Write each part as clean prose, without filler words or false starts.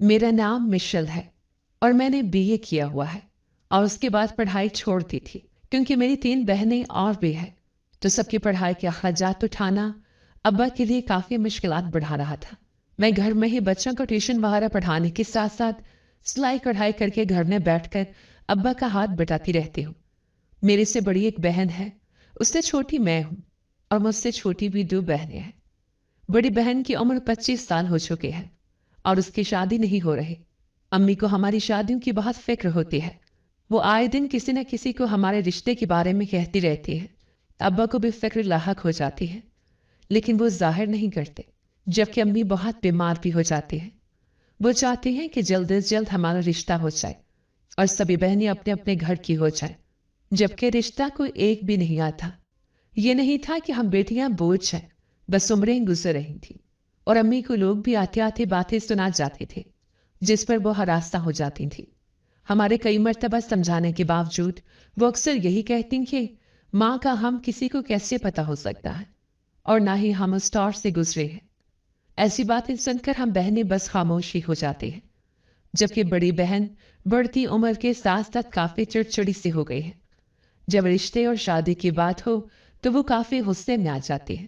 میرا نام مشل ہے اور میں نے BA کیا ہوا ہے اور اس کے بعد پڑھائی چھوڑ دی تھی کیونکہ میری 3 بہنیں اور بھی ہیں، تو سب کی پڑھائی کے اخراجات اٹھانا ابا کے لیے کافی مشکلات بڑھا رہا تھا۔ میں گھر میں ہی بچوں کو ٹیوشن وغیرہ پڑھانے کے ساتھ ساتھ سلائی کڑھائی کر کے گھر میں بیٹھ کر ابا کا ہاتھ بٹاتی رہتی ہوں۔ میرے سے بڑی ایک بہن ہے، اس سے چھوٹی میں ہوں اور مجھ سے چھوٹی بھی 2 بہنیں ہیں۔ بڑی بہن کی عمر 25 سال ہو چکے ہیں اور اس کی شادی نہیں ہو رہی۔ امی کو ہماری شادیوں کی بہت فکر ہوتی ہے، وہ آئے دن کسی نہ کسی کو ہمارے رشتے کے بارے میں کہتی رہتی ہے۔ ابا کو بھی فکر لاحق ہو جاتی ہے لیکن وہ ظاہر نہیں کرتے، جبکہ امی بہت بیمار بھی ہو جاتی ہیں۔ وہ چاہتی ہیں کہ جلد از جلد ہمارا رشتہ ہو جائے اور سبھی بہنیں اپنے اپنے گھر کی ہو جائیں، جبکہ رشتہ کوئی ایک بھی نہیں آتا۔ یہ نہیں تھا کہ ہم بیٹیاں بوجھ ہیں، بس عمریں گزر رہی تھی اور امی کو لوگ بھی آتے آتے باتیں سنا جاتے تھے جس پر وہ ہراساں ہو جاتی تھی۔ ہمارے کئی مرتبہ سمجھانے کے باوجود وہ اکثر یہی کہتی کہ ماں کا ہم کسی کو کیسے پتہ ہو سکتا ہے اور نہ ہی ہم اس دور سے گزرے ہیں۔ ایسی باتیں سن کر ہم بہنیں بس خاموشی ہو جاتی ہیں، جبکہ بڑی بہن بڑھتی عمر کے ساتھ ساتھ کافی چڑچڑی سی ہو گئی ہے۔ جب رشتے اور شادی کی بات ہو تو وہ کافی غصے میں آ جاتی ہے۔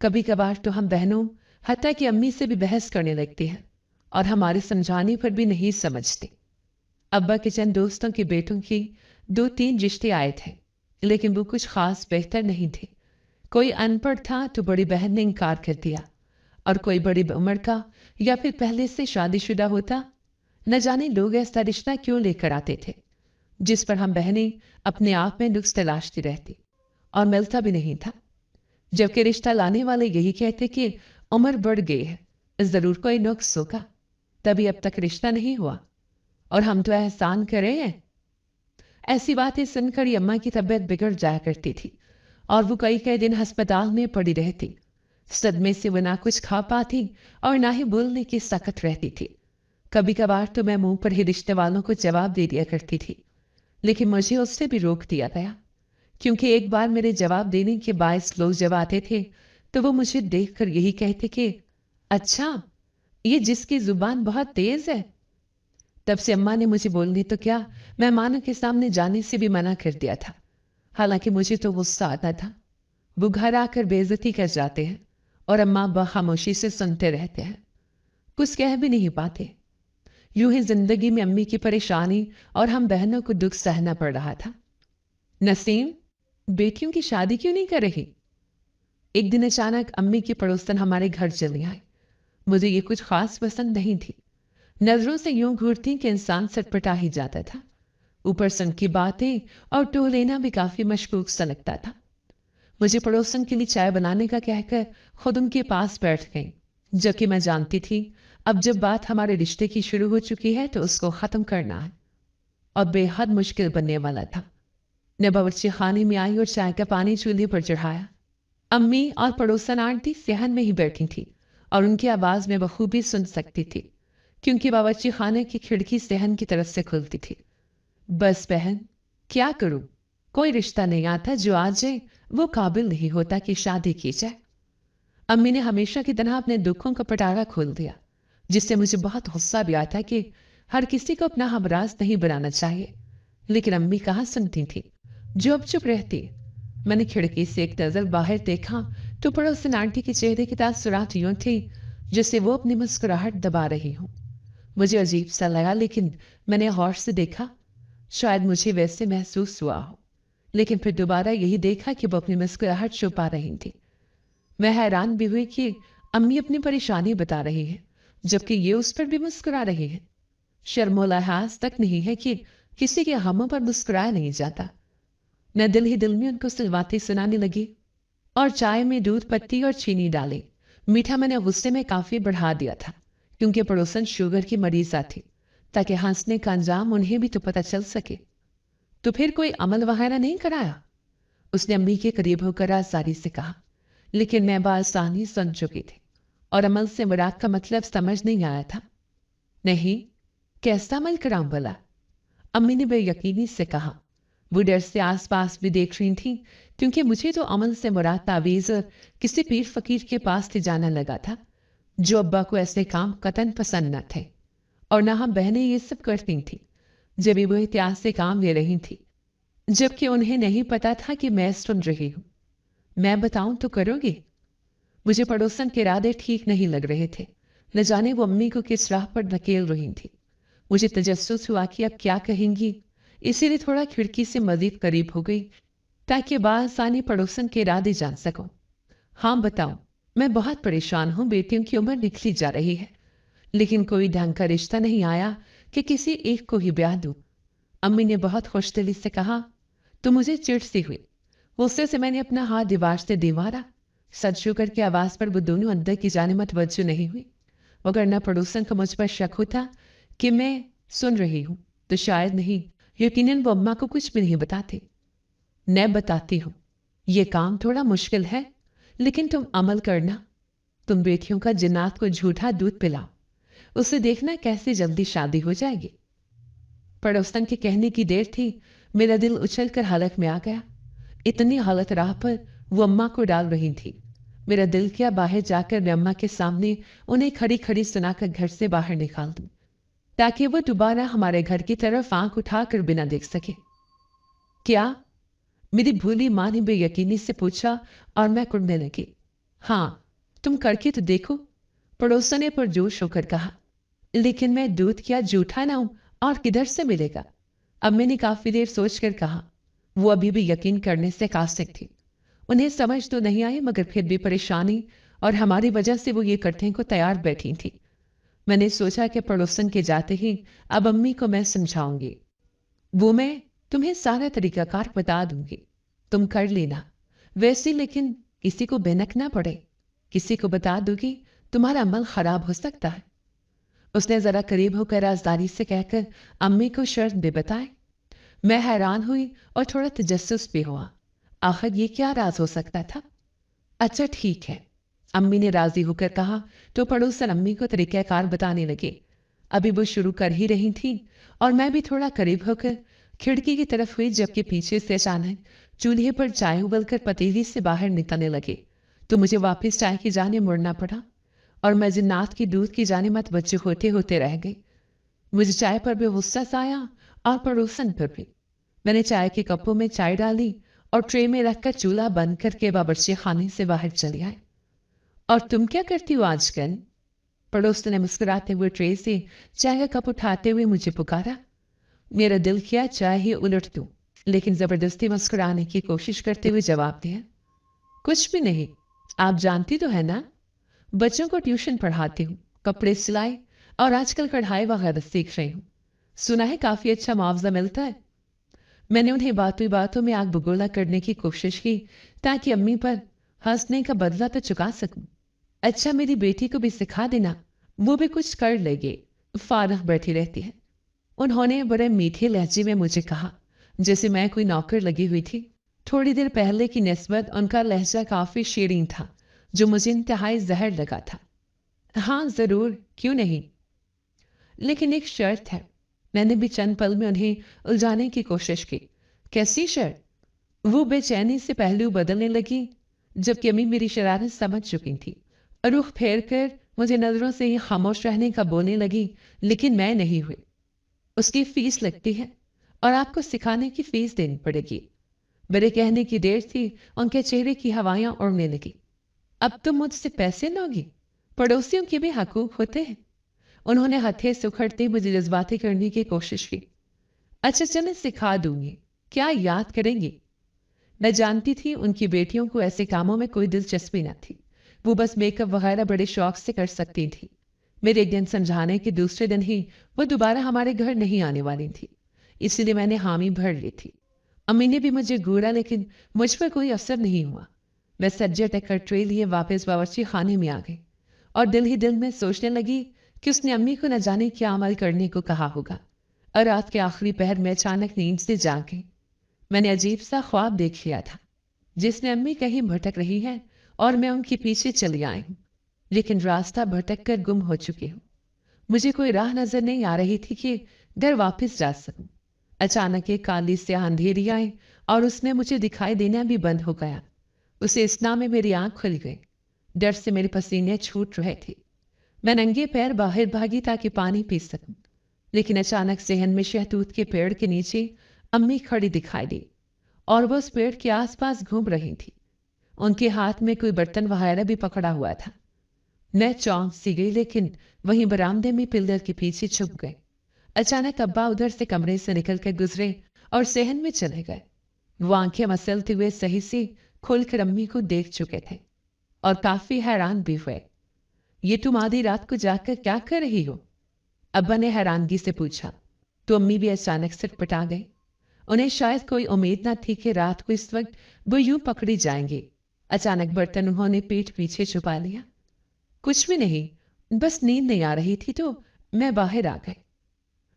کبھی کبھار تو ہم بہنوں حتیٰ کہ امی سے بھی بحث کرنے لگتی ہیں اور ہمارے سمجھانے پر بھی نہیں سمجھتی۔ ابا کے چند دوستوں کے بیٹوں کی 2-3 رشتے آئے تھے لیکن وہ کچھ خاص بہتر نہیں تھے۔ کوئی ان پڑھ تھا تو بڑی بہن نے انکار کر دیا اور کوئی بڑی عمر کا یا پھر پہلے سے شادی شدہ ہوتا۔ نہ جانے لوگ ایسا رشتہ کیوں لے کر آتے تھے جس پر ہم بہنیں اپنے آپ میں نقص تلاشتی رہتی اور ملتا بھی نہیں تھا، جبکہ رشتہ لانے والے یہی کہتے کہ عمر بڑھ گئی ہے، ضرور کوئی نقص ہوگا، تبھی اب تک رشتہ نہیں ہوا اور ہم تو احسان کر رہے ہیں۔ ایسی باتیں سن کر اماں کی طبیعت بگڑ جایا کرتی تھی اور وہ کئی دن ہسپتال میں پڑی رہتی۔ صدمے سے وہ نہ کچھ کھا پاتی اور نہ ہی بولنے کی سخت رہتی تھی۔ کبھی کبھار تو میں منہ پر ہی رشتے والوں کو جواب دے دیا کرتی تھی، لیکن مجھے اس سے بھی روک دیا گیا کیونکہ ایک بار میرے جواب دینے کے باعث لوگ جب آتے تھے تو وہ مجھے دیکھ کر یہی کہتے کہ اچھا، یہ جس کی زبان بہت تیز ہے۔ تب سے اماں نے مجھے بولنے تو کیا مہمانوں کے سامنے جانے سے بھی منع کر دیا تھا، حالانکہ مجھے تو غصہ آتا تھا۔ وہ گھر آ کر بے عزتی کر جاتے ہیں اور اماں بخاموشی سے سنتے رہتے ہیں، کچھ کہہ بھی نہیں پاتے۔ یوں ہی زندگی میں امی کی پریشانی اور ہم بہنوں کو دکھ سہنا پڑ رہا تھا۔ نسیم، بیٹیوں کی شادی کیوں نہیں کر رہی؟ ایک دن اچانک امی کی پڑوسن ہمارے گھر چلی آئی۔ مجھے یہ کچھ خاص پسند نہیں تھی، نظروں سے یوں گھورتی کہ انسان سٹپٹا ہی جاتا تھا، اوپر سے ان کی باتیں اور ٹو لینا بھی کافی مشکوک سا لگتا تھا۔ مجھے پڑوسن کے لیے چائے بنانے کا کہہ کر خود ان کے پاس بیٹھ گئی، جبکہ میں جانتی تھی اب جب بات ہمارے رشتے کی شروع ہو چکی ہے تو اس کو ختم کرنا ہے اور بے حد مشکل بننے والا تھا۔ میں باورچی خانے میں آئی اور چائے کا پانی چولہے پر چڑھایا۔ امی اور پڑوسن آنٹی صحن میں ہی بیٹھی تھی اور ان کی آواز میں بخوبی سن سکتی تھی کیونکہ باورچی خانے کی کھڑکی صحن کی طرف سے کھلتی تھی۔ بس بہن، کیا کروں، کوئی رشتہ نہیں آتا جو آ جائے وہ قابل نہیں ہوتا کہ شادی کی جائے۔ امی نے ہمیشہ کی طرح اپنے دکھوں کا پٹارا کھول دیا، جس سے مجھے بہت غصہ بھی آتا کہ ہر کسی کو اپنا ہمراز نہیں بنانا چاہیے، لیکن امی کہاں سنتی تھی، جو اب چپ رہتی۔ میں نے کھڑکی سے ایک نظر باہر دیکھا تو پڑوسن آنٹی کے چہرے کی تاثرات یوں تھی جسے وہ اپنی مسکراہٹ دبا رہی ہوں۔ مجھے عجیب سا لگا لیکن میں نے غور سے دیکھا، شاید مجھے ویسے محسوس ہوا ہو، لیکن پھر دوبارہ یہی دیکھا کہ وہ اپنی مسکراہٹ چھپا رہی تھی۔ میں حیران بھی ہوئی کہ امی اپنی پریشانی بتا رہی ہے جبکہ یہ اس پر بھی مسکرا رہی ہے۔ شرم و لحاظ تک نہیں ہے کہ کسی کے غموں پر مسکرایا نہیں جاتا۔ میں دل ہی دل میں ان کو سلواتے سنانے لگی اور چائے میں دودھ پتی اور چینی ڈالی۔ میٹھا میں نے غصے میں کافی بڑھا دیا تھا کیونکہ پڑوسن شوگر کی مریضہ تھی، تاکہ ہنسنے کا انجام انہیں بھی تو پتہ چل سکے۔ تو پھر کوئی عمل وغیرہ نہیں کرایا؟ اس نے امی کے قریب ہو کر آزاری سے کہا، لیکن میں بآسانی سن چکی تھی اور عمل سے مراد کا مطلب سمجھ نہیں آیا تھا۔ نہیں، کیسا عمل کراؤں بھلا؟ امی نے بے یقینی سے کہا۔ وہ ڈر سے آس پاس بھی دیکھ رہی تھیں کیونکہ مجھے تو عمل سے مراد تعویذ کسی پیر فقیر کے پاس لے جانا لگا تھا، جو ابا کو ایسے کام قطعاً پسند نہ تھے और ना हम बहनें ये सब करती थी जब भी वो एहतियात से काम ले रही थी, जबकि उन्हें नहीं पता था कि मैं सुन रही हूं। मैं बताऊं तो करोगे? मुझे पड़ोसन के इरादे ठीक नहीं लग रहे थे। न जाने वो अम्मी को किस राह पर धकेल रही थी। मुझे तजस्सुस हुआ कि अब क्या कहेंगी, इसीलिए थोड़ा खिड़की से मजीद करीब हो गई ताकि बासानी पड़ोसन के इरादे जान सकूं। हाँ बताओ, मैं बहुत परेशान हूं। बेटियों की उम्र निकली जा रही है, लेकिन कोई ढंग का रिश्ता नहीं आया कि किसी एक को ही ब्याह दूं। अम्मी ने बहुत खुशदिली से कहा तो मुझे चिढ़ सी हुई। गुस्से से मैंने अपना हाथ दीवार से दीवारा। सच शुक्र की आवाज पर वो दोनों अंदर की जाने मतवज्जो नहीं हुई, वगरना पड़ोसन को मुझ पर शक होता कि मैं सुन रही हूं तो शायद नहीं, यकीनन वो अम्मा को कुछ भी नहीं बताते। मैं बताती हूं, ये काम थोड़ा मुश्किल है, लेकिन तुम अमल करना। तुम बेटियों का जिन्नात को झूठा दूध पिलाओ, उसे देखना कैसे जल्दी शादी हो जाएगी। पड़ोसन के कहने की देर थी, मेरा दिल उछलकर हलक में आ गया। इतनी हालत राह पर वो अम्मा को डाल रही थी। मेरा दिल किया बाहर जाकर मैं अम्मा के सामने उन्हें खड़ी खड़ी सुनाकर घर से बाहर निकाल दूं, ताकि वो दोबारा हमारे घर की तरफ आंख उठाकर बिना देख सके। क्या? मेरी भूली मां ने बेयकीनी से पूछा और मैं कुड़ने लगी। हाँ, तुम करके तो देखो, पड़ोसन ने पुरजोश होकर कहा। लेकिन मैं दूध क्या जूठा ना हूं, और किधर से मिलेगा? अब मैंने काफी देर सोचकर कहा। वो अभी भी यकीन करने से कासिक थी। उन्हें समझ तो नहीं आई, मगर फिर भी परेशानी और हमारी वजह से वो ये करने को तैयार बैठी थी। मैंने सोचा कि पड़ोसन के जाते ही अब अम्मी को मैं समझाऊंगी। वो मैं तुम्हें सारा तरीकाकार बता दूंगी, तुम कर लेना वैसे, लेकिन किसी को बेनक ना पड़े। किसी को बता दोगी तुम्हारा अमल खराब हो सकता है। उसने जरा करीब होकर राजदारी से कहकर अम्मी को शर्त भी बताए। मैं हैरान हुई और थोड़ा तजस्सुस भी हुआ। आखिर ये क्या राज हो सकता था? अच्छा ठीक है, अम्मी ने राजी होकर कहा तो पड़ोसन अम्मी को तरीकाकार बताने लगे। अभी वो शुरू कर ही रही थी और मैं भी थोड़ा करीब होकर खिड़की की तरफ हुई, जबकि पीछे से अचानक चूल्हे पर चाय उबलकर पतीली से बाहर निकलने लगे तो मुझे वापस चाय की जाने मुड़ना पड़ा और मैं जिन्नात की दूध की जाने मतवज्जो होते होते रह गई। मुझे चाय पर भी गुस्सा आया और पड़ोसन पर भी। मैंने चाय के कपों में चाय डाली और ट्रे में रखकर चूल्हा बंद करके बावर्ची खाने से बाहर चले आए। और तुम क्या करती हो आजकल? पड़ोसन ने मुस्कुराते हुए ट्रे से चाय का कप उठाते हुए मुझे पुकारा। मेरा दिल किया चाय ही उलट दूं, लेकिन जबरदस्ती मुस्कुराने की कोशिश करते हुए जवाब दिया, कुछ भी नहीं। आप जानती तो है ना, बच्चों को ट्यूशन पढ़ाती हूँ, कपड़े सिलाई और आजकल कढ़ाई वगैरह सीख रही हूँ। सुना है काफी अच्छा मुआवजा मिलता है। मैंने उन्हें बातों बातों में आग बगोला करने की कोशिश की ताकि अम्मी पर हंसने का बदला तो चुका सकूं। अच्छा, मेरी बेटी को भी सिखा देना, वो भी कुछ कर लेगी, फारग बैठी रहती है। उन्होंने बड़े मीठे लहजे में मुझे कहा, जैसे मैं कोई नौकर लगी हुई थी। थोड़ी देर पहले की निस्बत उनका लहजा काफी शीरीन था, जो मुझे इंतहाई जहर लगा था। हाँ जरूर, क्यों नहीं, लेकिन एक शर्त है। मैंने भी चंद पल में उन्हें उलझाने की कोशिश की। कैसी शर्त? वो बेचैनी से पहलू बदलने लगी, जबकि अम्मी मेरी शरारत समझ चुकी थी। रुख फेर कर मुझे नजरों से ही खामोश रहने का बोलने लगी, लेकिन मैं नहीं हुई। उसकी फीस लगती है और आपको सिखाने की फीस देनी पड़ेगी। मेरे कहने की देर थी, उनके चेहरे की हवायां उड़ने लगी। अब तुम मुझसे पैसे लोगी? पड़ोसियों के भी हकूक होते हैं। उन्होंने हथे से उखड़ते मुझे जज्बाती करने की कोशिश की। अच्छा चलें, सिखा दूंगी, क्या याद करेंगी? मैं जानती थी उनकी बेटियों को ऐसे कामों में कोई दिलचस्पी न थी। वो बस मेकअप वगैरह बड़े शौक से कर सकती थी। मेरे एक दिन समझाने के दूसरे दिन ही वो दोबारा हमारे घर नहीं आने वाली थी, इसलिए मैंने हामी भर ली थी। अम्मी ने भी मुझे घूरा, लेकिन मुझ पर कोई असर नहीं हुआ। मैं सज्जे टकर ट्रे लिए वापस बावर्ची खाने में आ गई और दिल ही दिल में सोचने लगी कि उसने अम्मी को न जाने क्या अमल करने को कहा होगा। और रात के आखिरी पहर में अचानक नींद से जाग गई। मैंने अजीब सा ख्वाब देख लिया था, जिसमें अम्मी कहीं भटक रही है और मैं उनके पीछे चली आई हूं, लेकिन रास्ता भटक कर गुम हो चुकी हूं। मुझे कोई राह नजर नहीं आ रही थी कि घर वापस जा सकूं। अचानक एक काली से अंधेरी आई और उसमें मुझे दिखाई देना भी बंद हो गया। उसे इस्ना में मेरी आंख खुल गई। डर से मेरे पसीने छूट रहे थे। मैं नंगे पैर बाहर भागी ताकि पानी पी सकूं। लेकिन अचानक सेहन में शहतूत के पेड़ के नीचे अम्मी खड़ी दिखाई दी और वो उस पेड़ के आसपास घूम रही थी। उनके हाथ में कोई बर्तन वगैरह भी पकड़ा हुआ था। मैं चौंक सी गई, लेकिन वहीं बरामदे में पिलर के पीछे छुप गए। अचानक अब्बा उधर से कमरे से निकल कर गुजरे और सेहन में चले गए। वो आंखें मसलते हुए सही से खोलकर अम्मी को देख चुके थे और काफी हैरान भी हुए। ये तुम आधी रात को जाकर क्या कर रही हो? अब्बा ने हैरानगी से पूछा। तो अम्मी भी अचानक सिटपटा गई। उन्हें शायद कोई उम्मीद न थी कि रात को इस वक्त वो यूं पकड़ी जाएंगी। अचानक बर्तन उन्होंने पीठ पीछे छुपा लिया। कुछ भी नहीं, बस नींद नहीं आ रही थी तो मैं बाहर आ गई।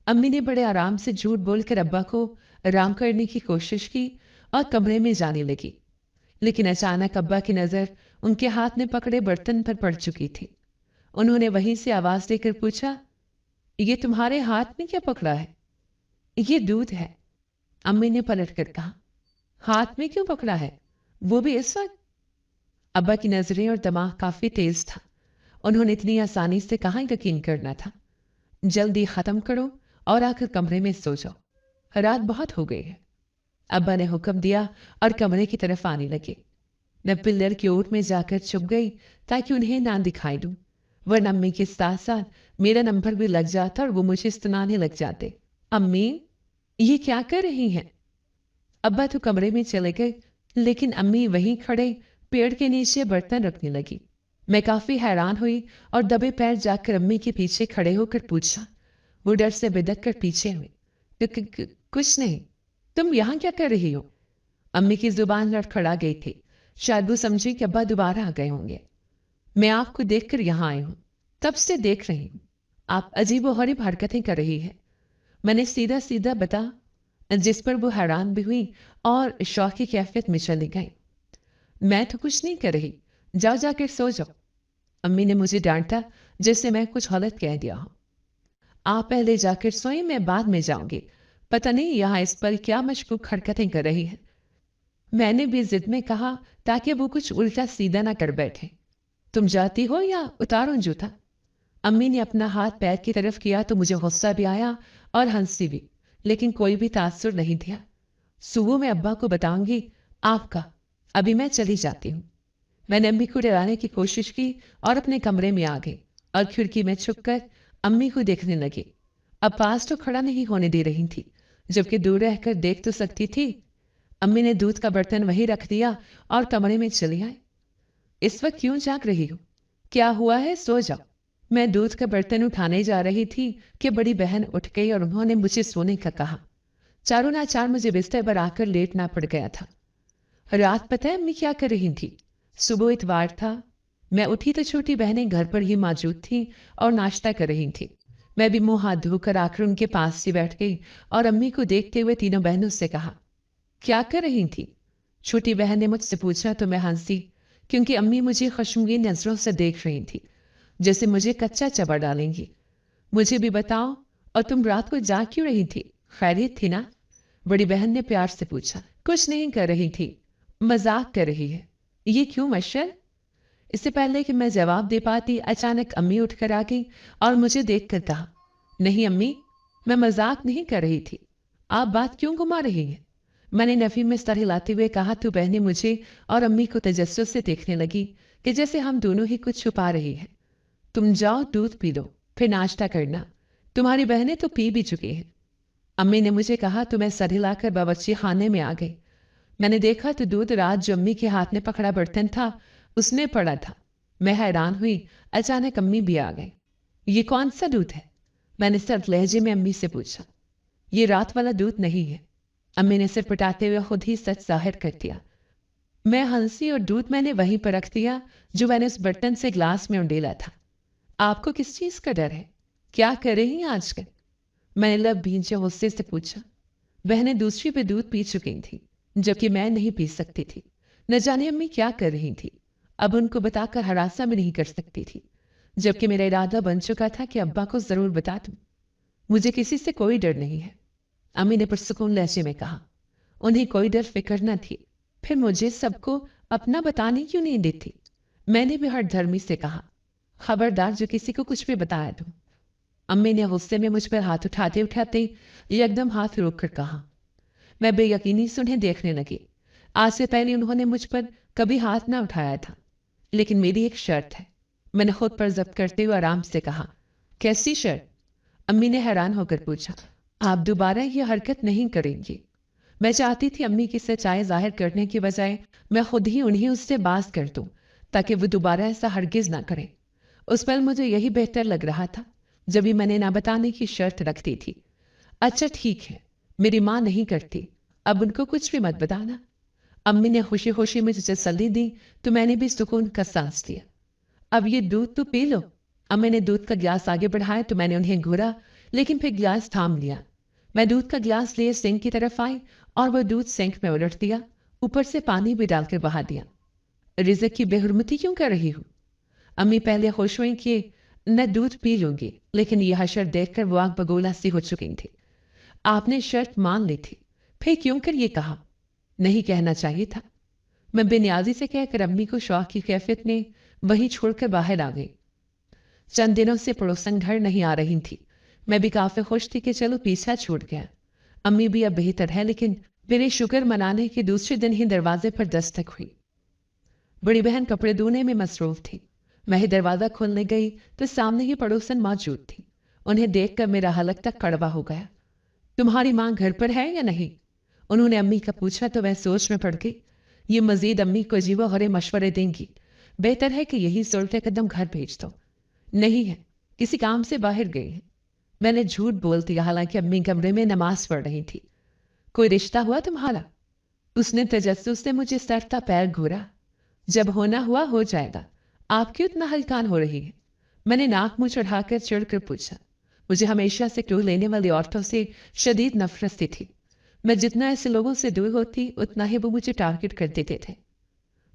अम्मी ने बड़े आराम से झूठ बोलकर अब्बा को आराम करने की कोशिश की और कमरे में जाने लगी। लेकिन अचानक अब्बा की नजर उनके हाथ में पकड़े बर्तन पर पड़ चुकी थी। उन्होंने वहीं से आवाज देकर पूछा, ये तुम्हारे हाथ में क्या पकड़ा है? ये दूध है, अम्मी ने पलट कर कहा। हाथ में क्यों पकड़ा है, वो भी इस वक्त? अब्बा की नजरें और दिमाग काफी तेज था। उन्होंने इतनी आसानी से कहां यकीन करना था। जल्दी खत्म करो और आकर कमरे में सो जाओ, रात बहुत हो गई है। अब्बा ने हुक्म दिया और कमरे की तरफ आने लगे। मैं पिल्लर की ओर में जाकर छुप गई ताकि उन्हें ना दिखाई दूं, वरना अम्मी के साथ साथ मेरा नंबर भी लग जाता और वो मुझे सुनाने लग जाते। अम्मी, ये क्या कर रही हैं? अब्बा तो कमरे में चले गए, लेकिन अम्मी वहीं खड़े पेड़ के नीचे बर्तन रखने लगी। मैं काफी हैरान हुई और दबे पैर जाकर अम्मी के पीछे खड़े होकर पूछा। वो डर से बिदक कर पीछे हुए। कुछ नहीं, तुम यहां क्या कर रही हो? अम्मी की जुबान लड़खड़ा गई थी। शायद वो समझी कि अब्बा दोबारा आ गए होंगे। मैं आपको देखकर यहां आई हूं, तब से देख रही हूं। आप अजीब और गरीब हरकतें कर रही है, मैंने सीधा सीधा बता, जिस पर वो हैरान भी हुई और शौक की कैफियत में चली गई। मैं तो कुछ नहीं कर रही, जाओ जाकर सो जाओ। अम्मी ने मुझे डांटा जैसे मैं कुछ गलत कह दिया हो। आप पहले जाकर सोएं, मैं बाद में जाऊंगी। पता नहीं यहाँ इस पर क्या मशकूक हरकतें कर रही है। मैंने भी जिद में कहा ताकि वो कुछ उल्टा सीधा ना कर बैठे। तुम जाती हो या उतारो जूता? अम्मी ने अपना हाथ पैर की तरफ किया तो मुझे गुस्सा भी आया और हंसी भी, लेकिन कोई भी तासुर नहीं दिया। सुबह मैं अब्बा को बताऊंगी आपका, अभी मैं चली जाती हूँ। मैंने अम्मी को डराने की कोशिश की और अपने कमरे में आ गई और खिड़की में छुपकर अम्मी को देखने लगी। अब पास तो खड़ा नहीं होने दे रही थी, जबकि दूर रहकर देख तो सकती थी। अम्मी ने दूध का बर्तन वहीं रख दिया और कमरे में चली आई। इस वक्त क्यों जाग रही हो? क्या हुआ है, सो जाओ। मैं दूध का बर्तन उठाने जा रही थी कि बड़ी बहन उठ गई और उन्होंने मुझे सोने का कहा। चारों नाचार मुझे बिस्तर पर आकर लेटना पड़ गया था। रात पता है अम्मी क्या कर रही थी? सुबह इतवार था, मैं उठी तो छोटी बहनें घर पर ही मौजूद थी और नाश्ता कर रही थी। मैं भी मुंह हाथ धोकर आकर उनके पास से बैठ गई और अम्मी को देखते हुए तीनों बहनों से कहा, क्या कर रही थी? छोटी बहन ने मुझसे पूछा तो मैं हंसी, क्योंकि अम्मी मुझे खशमगीन नजरों से देख रही थी, जैसे मुझे कच्चा चबा डालेंगी। मुझे भी बताओ, और तुम रात को जाग क्यों रही थी? खैरियत थी ना? बड़ी बहन ने प्यार से पूछा। कुछ नहीं कर रही थी, मजाक कर रही है। ये क्यों मशल? इससे पहले कि मैं जवाब दे पाती, अचानक अम्मी उठकर आ गई और मुझे देखकर कहा, नहीं अम्मी, मैं मजाक नहीं कर रही थी। आप बात क्यों घुमा रही हैं? मैंने नफी में सर हिलाते हुए कहा तो बहनें मुझे और अम्मी को तजस्सुस से देखने लगी कि जैसे हम दोनों ही कुछ छुपा रही हैं। तुम जाओ दूध पी लो, फिर नाश्ता करना। तुम्हारी बहनें तो पी भी चुकी हैं। अम्मी ने मुझे कहा तो मैं सर हिलाकर बावर्ची खाने में आ गई। मैंने देखा तो दूध रात जो अम्मी के हाथ में पकड़ा बर्तन था उसमें पड़ा था। मैं हैरान हुई, अचानक अम्मी भी आ गई। ये कौन सा दूध है? मैंने सर्द लहजे में अम्मी से पूछा। ये रात वाला दूध नहीं है, अम्मी ने सिर पटाते हुए खुद ही सच जाहिर कर दिया। मैं हंसी और दूध मैंने वहीं पर रख दिया जो मैंने उस बर्तन से ग्लास में उंडेला था। आपको किस चीज का डर है? क्या कर रही हैं आजकल? मैंने लब भींचे गुस्से से पूछा। बहनें दूसरी पे दूध पी चुकी थी, जबकि मैं नहीं पी सकती थी। न जाने अम्मी क्या कर रही थी। अब उनको बताकर हरासा भी नहीं कर सकती थी, जबकि मेरा इरादा बन चुका था कि अब्बा को जरूर बता दूं। मुझे किसी से कोई डर नहीं है, अम्मी ने पुरसुकून लहजे में कहा। उन्हें कोई डर फिक्र न थी, फिर मुझे सबको अपना बताने क्यों नहीं देती? मैंने भी हठधर्मी से कहा, खबरदार जो किसी को कुछ भी बताया दूं। अम्मी ने गुस्से में मुझ पर हाथ उठाते उठाते एकदम हाथ रोक कर कहा। मैं बेयकीनी से उन्हें देखने लगी। आज से पहले उन्होंने मुझ पर कभी हाथ ना उठाया था, लेकिन मेरी एक शर्त है। मैंने खुद पर जब्त करते हुए आराम से कहा। कैसी शर्त? अम्मी ने हैरान होकर पूछा। आप दोबारा ये हरकत नहीं करेंगी। मैं चाहती थी अम्मी की सच्चाई जाहिर करने की बजाय मैं खुद ही उन्हें उससे बात कर दूं, ताकि वो दोबारा ऐसा हरगिज ना करें। उस पल मुझे यही बेहतर लग रहा था, जब भी मैंने ना बताने की शर्त रखती थी। अच्छा ठीक है, मेरी माँ नहीं करती, अब उनको कुछ भी मत बताना। अम्मी ने खुशी खुशी मुझे तसल्ली दी तो मैंने भी सुकून का सांस लिया। अब ये दूध तो पी लो। अम्मी ने दूध का गिलास आगे बढ़ाया तो मैंने उन्हें घूरा, लेकिन फिर गिलास थाम लिया। मैं दूध का गिलास लिए सिंक की तरफ आई और वह दूध सिंक में उलट दिया, ऊपर से पानी भी डालकर बहा दिया। रिज़्क की बेहुरमती क्यों कर रही हूँ? अम्मी पहले खुश हुई कि न दूध पी लूंगी, लेकिन यह हशर देखकर वो आग बगोला सी हो चुकी थी। आपने शर्त मान ली थी, फिर क्यों कर ये कहा? नहीं कहना चाहिए था। मैं बेनियाजी से कहकर अम्मी को शौक की कैफियत में वहीं छोड़कर बाहर आ गई। चंद दिनों से पड़ोसन घर नहीं आ रही थी। मैं भी काफी खुश थी कि चलो पीछा छूट गया। अम्मी भी अब बेहतर है, लेकिन मेरे शुक्र मनाने के दूसरे दिन ही दरवाजे पर दस्तक हुई। बड़ी बहन कपड़े धोने में मसरूफ थी। मैं ही दरवाजा खोलने गई तो सामने ही पड़ोसन मौजूद थी। उन्हें देखकर मेरा हलक तक कड़वा हो गया। तुम्हारी माँ घर पर है या नहीं? उन्होंने अम्मी का पूछा तो वह सोच में पड़ गई। ये मजीद अम्मी को अजीबो गरीब मशवरे देंगी। बेहतर है कि यही सुलटे कदम घर भेज दो। नहीं है, किसी काम से बाहर गई है। मैंने झूठ बोल दिया, हालांकि अम्मी कमरे में नमाज पढ़ रही थी। कोई रिश्ता हुआ तुम्हारा? उसने तजस्सुस से मुझे सरता पैर घूरा। जब होना हुआ हो जाएगा, आप क्यों इतना हलकान हो रही है? मैंने नाक मुंह चढ़ाकर चिढ़कर पूछा। मुझे हमेशा से टूह लेने वाली औरतों से शदीद नफरत सी थी। मैं जितना ऐसे लोगों से दूर होती उतना ही वो मुझे टारगेट कर देते थे।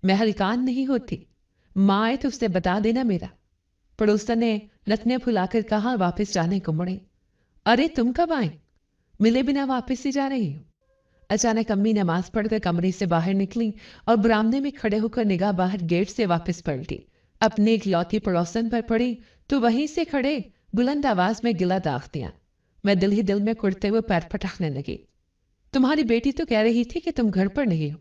मैं हलकान नहीं होती। माँ आए तो उससे बता देना मेरा। पड़ोसन ने नथने फुलाकर कहा, वापस जाने को मुड़े। अरे तुम कब आए? मिले बिना वापस ही जा रही हूँ। अचानक अम्मी नमाज पढ़कर कमरे से बाहर निकली और बरामदे में खड़े होकर निगाह बाहर गेट से वापस पलटी। अपने इकलौती पड़ोसन पर पड़ी तो वहीं से खड़े बुलंद आवाज में गिला दाग दिया। मैं दिल ही दिल में कुड़ते हुए पैर पटकने लगी। तुम्हारी बेटी तो कह रही थी कि तुम घर पर नहीं हो।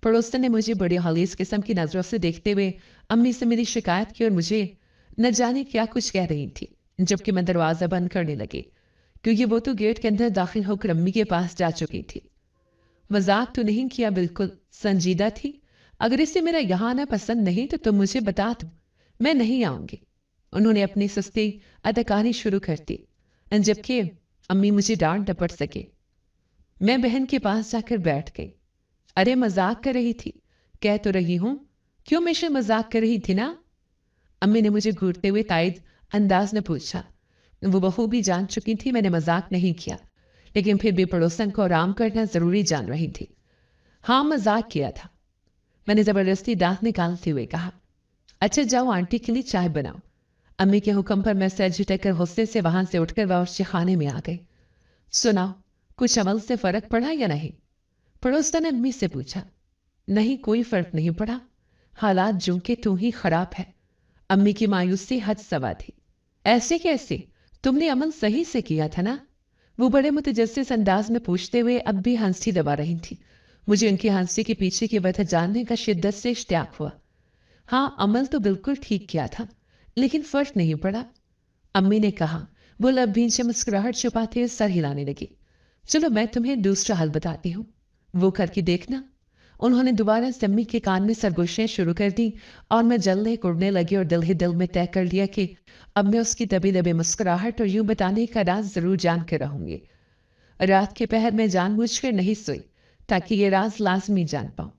पड़ोसन ने मुझे बड़ी हलीस किस्म की नजरों से देखते हुए अम्मी से मेरी शिकायत की और मुझे न जाने क्या कुछ कह रही थी, जबकि मैं दरवाजा बंद करने लगी, क्योंकि वो तो गेट के अंदर दाखिल होकर अम्मी के पास जा चुकी थी। मजाक तो नहीं किया, बिल्कुल संजीदा थी। अगर इसे मेरा यहाँ आना पसंद नहीं तो तुम मुझे बता दो, मैं नहीं आऊंगी। उन्होंने अपनी सुस्ती अदाकारी शुरू कर दी, जबकि अम्मी मुझे डांट डपट सके। मैं बहन के पास जाकर बैठ गई। अरे मजाक कर रही थी, कह तो रही हूं, क्यों हमेशा मजाक कर रही थी ना? अम्मी ने मुझे घूरते हुए ताइद अंदाज में पूछा। वो बहू भी जान चुकी थी मैंने मजाक नहीं किया, लेकिन फिर भी पड़ोसन को आराम करना जरूरी जान रही थी। हाँ मजाक किया था, मैंने जबरदस्ती दांत निकालते हुए कहा। अच्छा जाओ आंटी के लिए चाय बनाओ। अम्मी के हुक्म पर मैं सर झुटकर गुस्से से वहां से उठकर बावर्ची खाने में आ गई। सुनाओ, कुछ अमल से फर्क पड़ा या नहीं? पड़ोसन ने अम्मी से पूछा। नहीं, कोई फर्क नहीं पड़ा। हालात जो के तू ही खराब है। अम्मी की मायूसी हद सवा थी। ऐसे कैसे? तुमने अमल सही से किया था ना? वो बड़े मुतजस्सिस अंदाज में पूछते हुए अब भी हंसी दबा रही थी। मुझे उनकी हंसी के पीछे की वजह जानने का शिद्दत से इश्तियाक हुआ। हाँ, अमल तो बिल्कुल ठीक किया था, लेकिन फर्क नहीं पड़ा, अम्मी ने कहा। वो लबीन से मुस्कुराहट छुपाते हुए सर हिलाने लगी। चलो मैं तुम्हें दूसरा हल बताती हूँ, वो करके देखना। उन्होंने दोबारा से अम्मी के कान में सरगोशियां शुरू कर दी और मैं जलने कुड़ने लगी और दिल ही दिल में तय कर लिया कि अब मैं उसकी दबी दबी मुस्कुराहट और यूं बताने का राज जरूर जान कर रहूंगी। रात के पहर में जानबूझकर नहीं सोई ताकि ये राज लाजमी जान पाऊं।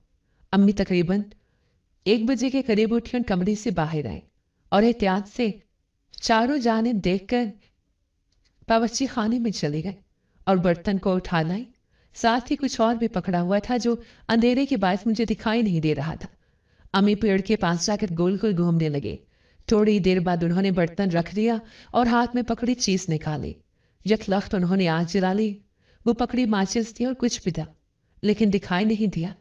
अम्मी तकरीबन 1 बजे के करीब उठी और कमरे से बाहर आई और एहतियात से चारों जानिब देखकर बावर्ची खाने में चली गई और बर्तन को उठा लाई। साथ ही कुछ और भी पकड़ा हुआ था जो अंधेरे के बायस मुझे दिखाई नहीं दे रहा था। अम्मी पेड़ के पास जाकर गोल गोल घूमने लगे। थोड़ी देर बाद उन्होंने बर्तन रख दिया और हाथ में पकड़ी चीज निकाली। यकलख्त उन्होंने आग जला ली। वो पकड़ी माचिस थी और कुछ भी था, लेकिन दिखाई नहीं दिया।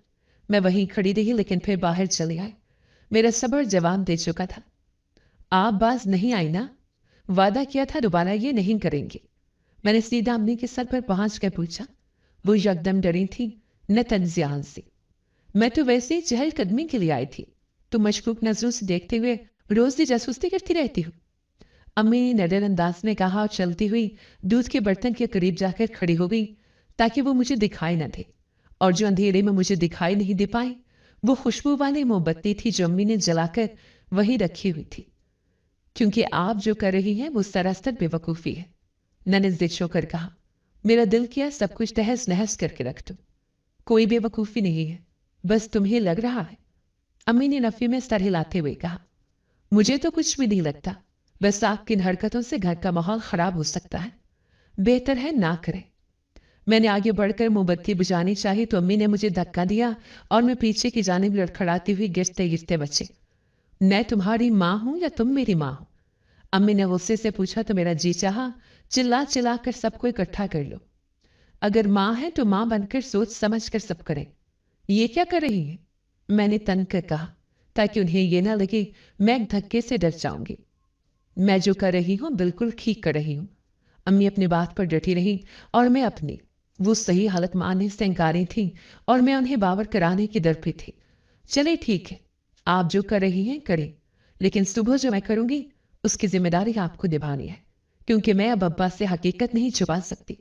मैं वहीं खड़ी रही, लेकिन फिर बाहर चली आई। मेरा सब्र जवाब दे चुका था। आप बाज नहीं आई ना? وعدہ کیا تھا دوبارہ یہ نہیں کریں گے۔ میں نے سیدھا امی کے سر پر پہنچ کر پوچھا۔ وہ یکدم ڈری تھی، نہ تنزیان سے۔ میں تو ویسے ہی چہل قدمی کے لیے آئی تھی، تو مشکوک نظروں سے دیکھتے ہوئے روز دی جاسوسی کرتی رہتی ہوں۔ امی نے نڈر انداز میں کہا اور چلتی ہوئی دودھ کے برتن کے قریب جا کر کھڑی ہو گئی تاکہ وہ مجھے دکھائی نہ دے، اور جو اندھیرے میں مجھے دکھائی نہیں دے پائی وہ خوشبو والی موم بتی تھی جو امی نے جلا کر وہیں رکھی ہوئی تھی۔ کیونکہ آپ جو کر رہی ہیں وہ سراسر بے وقوفی ہے، میں نے ضد ہو کر کہا۔ میرا دل کیا سب کچھ تہس نہس کر کے رکھ دوں۔ کوئی بے وقوفی نہیں ہے، بس تمہیں لگ رہا ہے۔ امی نے نفی میں سر ہلاتے ہوئے کہا۔ مجھے تو کچھ بھی نہیں لگتا، بس آپ کی ان حرکتوں سے گھر کا ماحول خراب ہو سکتا ہے، بہتر ہے نہ کریں۔ میں نے آگے بڑھ کر موم بتی بجھانی چاہی تو امی نے مجھے دھکا دیا اور میں پیچھے کی جانب لڑکھڑاتی ہوئی گرتے گرتے بچی۔ میں تمہاری ماں ہوں یا تم میری ماں ہو؟ امی نے غصے سے پوچھا تو میرا جی چاہا چلا چلا کر سب کو اکٹھا کر لو۔ اگر ماں ہے تو ماں بن کر سوچ سمجھ کر سب کریں۔ یہ کیا کر رہی ہے؟ میں نے تن کر کہا تاکہ انہیں یہ نہ لگے میں ایک دھکے سے ڈر جاؤں گی۔ میں جو کر رہی ہوں بالکل ٹھیک کر رہی ہوں۔ امی اپنی بات پر ڈٹی رہی اور میں اپنی۔ وہ صحیح حالت ماننے سے انکاری تھی اور میں انہیں باور کرانے کی در پہ تھی۔ چلے ٹھیک ہے، آپ جو کر رہی ہیں کریں، لیکن صبح جو میں کروں گی اس کی ذمہ داری آپ کو نبھانی ہے، کیونکہ میں اب ابا سے حقیقت نہیں چھپا سکتی۔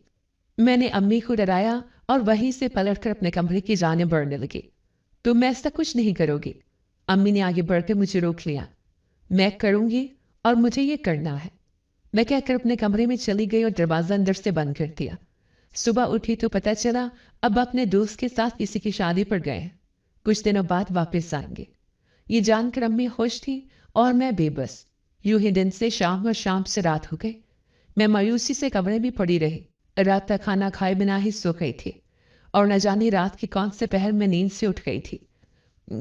میں نے امی کو ڈرایا اور وہیں سے پلٹ کر اپنے کمرے کی جانب بڑھنے لگی۔ تم ایسا کچھ نہیں کرو گی۔ امی نے آگے بڑھ کر مجھے روک لیا۔ میں کروں گی اور مجھے یہ کرنا ہے، میں کہہ کر اپنے کمرے میں چلی گئی اور دروازہ اندر سے بند کر دیا۔ صبح اٹھی تو پتہ چلا اب اپنے دوست کے ساتھ کسی کی شادی پر گئے ہیں، کچھ دنوں بعد واپس آئیں گے۔ یہ جان کر امی خوش تھی اور میں بے بس۔ یوں ہی دن سے شام اور شام سے رات ہو گئی۔ میں مایوسی سے کمرے میں پڑی رہی، رات تک کھانا کھائے بنا ہی سو گئی تھی، اور نہ جانے رات کی کون سے پہر میں نیند سے اٹھ گئی تھی۔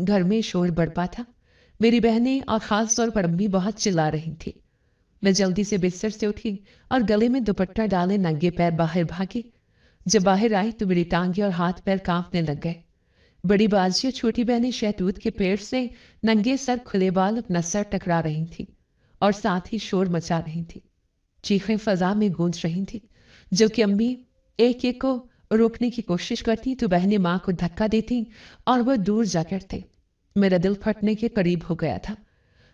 گھر میں شور بڑھتا تھا، میری بہنیں اور خاص طور پر امی بہت چلا رہی تھی۔ میں جلدی سے بستر سے اٹھی اور گلے میں دوپٹہ ڈالے ننگے پیر باہر بھاگی۔ جب باہر آئی تو میری ٹانگیں اور ہاتھ پیر کانپنے لگ گئے۔ بڑی باجی اور چھوٹی بہنیں شہتوت کے پیڑ سے ننگے سر کھلے بال اپنا سر ٹکرا رہی تھیں اور ساتھ ہی شور مچا رہی تھیں۔ چیخیں فضا میں گونج رہی تھیں، جو کہ امی ایک ایک کو روکنے کی کوشش کرتی تو بہنیں ماں کو دھکا دیتی اور وہ دور جا کرتے۔ میرا دل پھٹنے کے قریب ہو گیا تھا۔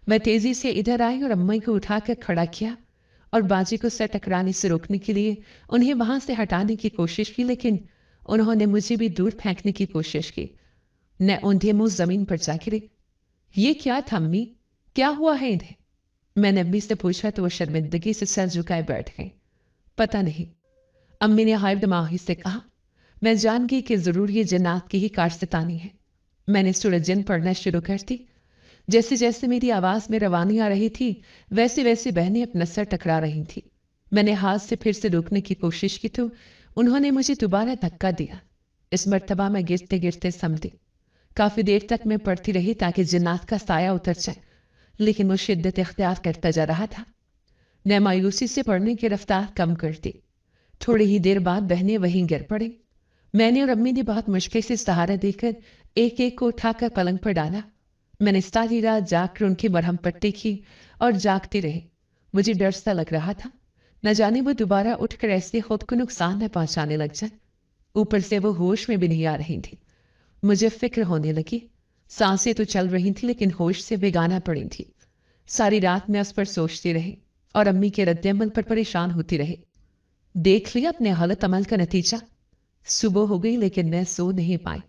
میں تیزی سے ادھر آئی اور امی کو اٹھا کر کھڑا کیا اور باجی کو سر ٹکرانے سے روکنے کے لیے انہیں وہاں سے ہٹانے کی کوشش کی، لیکن انہوں نے مجھے بھی دور پھینکنے کی کوشش کی۔ میں اوندھے منہ زمین پر جا گری۔ یہ کیا تھا امی؟ کیا ہوا ہے انہیں؟ میں نے امی سے پوچھا تو وہ شرمندگی سے سر جھکائے بیٹھ گئی۔ پتہ نہیں، امی نے غیر دماغی سے کہا۔ میں جان گئی کہ ضرور یہ جنات کی ہی کارستانی ہے۔ میں نے سورۃ جن پڑھنا شروع کر دی۔ جیسے جیسے میری آواز میں روانی آ رہی تھی ویسے ویسے بہنیں اپنا سر ٹکرا رہی تھی۔ میں نے ہاتھ سے پھر سے روکنے کی کوشش کی تو انہوں نے مجھے دوبارہ دھکا دیا۔ اس مرتبہ میں گرتے گرتے سمجھی۔ کافی دیر تک میں پڑھتی رہی تاکہ جنات کا سایہ اتر جائے، لیکن وہ شدت اختیار کرتا جا رہا تھا۔ میں مایوسی سے پڑھنے کی رفتار کم کر دی۔ تھوڑی ہی دیر بعد بہنیں وہیں گر پڑیں۔ میں نے اور امی نے بہت مشکل سے سہارا دے کر ایک ایک کو اٹھا کر پلنگ پر ڈالا۔ میں نے ساری رات جاگ کر ان کی مرہم پٹی کی اور جاگتی رہی۔ مجھے ڈر سا لگ رہا تھا، نہ جانے وہ دوبارہ اٹھ کر ایسے خود کو نقصان نہ پہنچانے لگ جائے۔ اوپر سے وہ ہوش میں بھی نہیں آ رہی تھی۔ مجھے فکر ہونے لگی۔ سانسیں تو چل رہی تھی لیکن ہوش سے بیگانہ پڑی تھی۔ ساری رات میں اس پر سوچتی رہی اور امی کے رد عمل پر پریشان ہوتی رہی۔ دیکھ لیا اپنے غلط عمل کا نتیجہ۔ صبح ہو گئی لیکن میں سو نہیں پائی،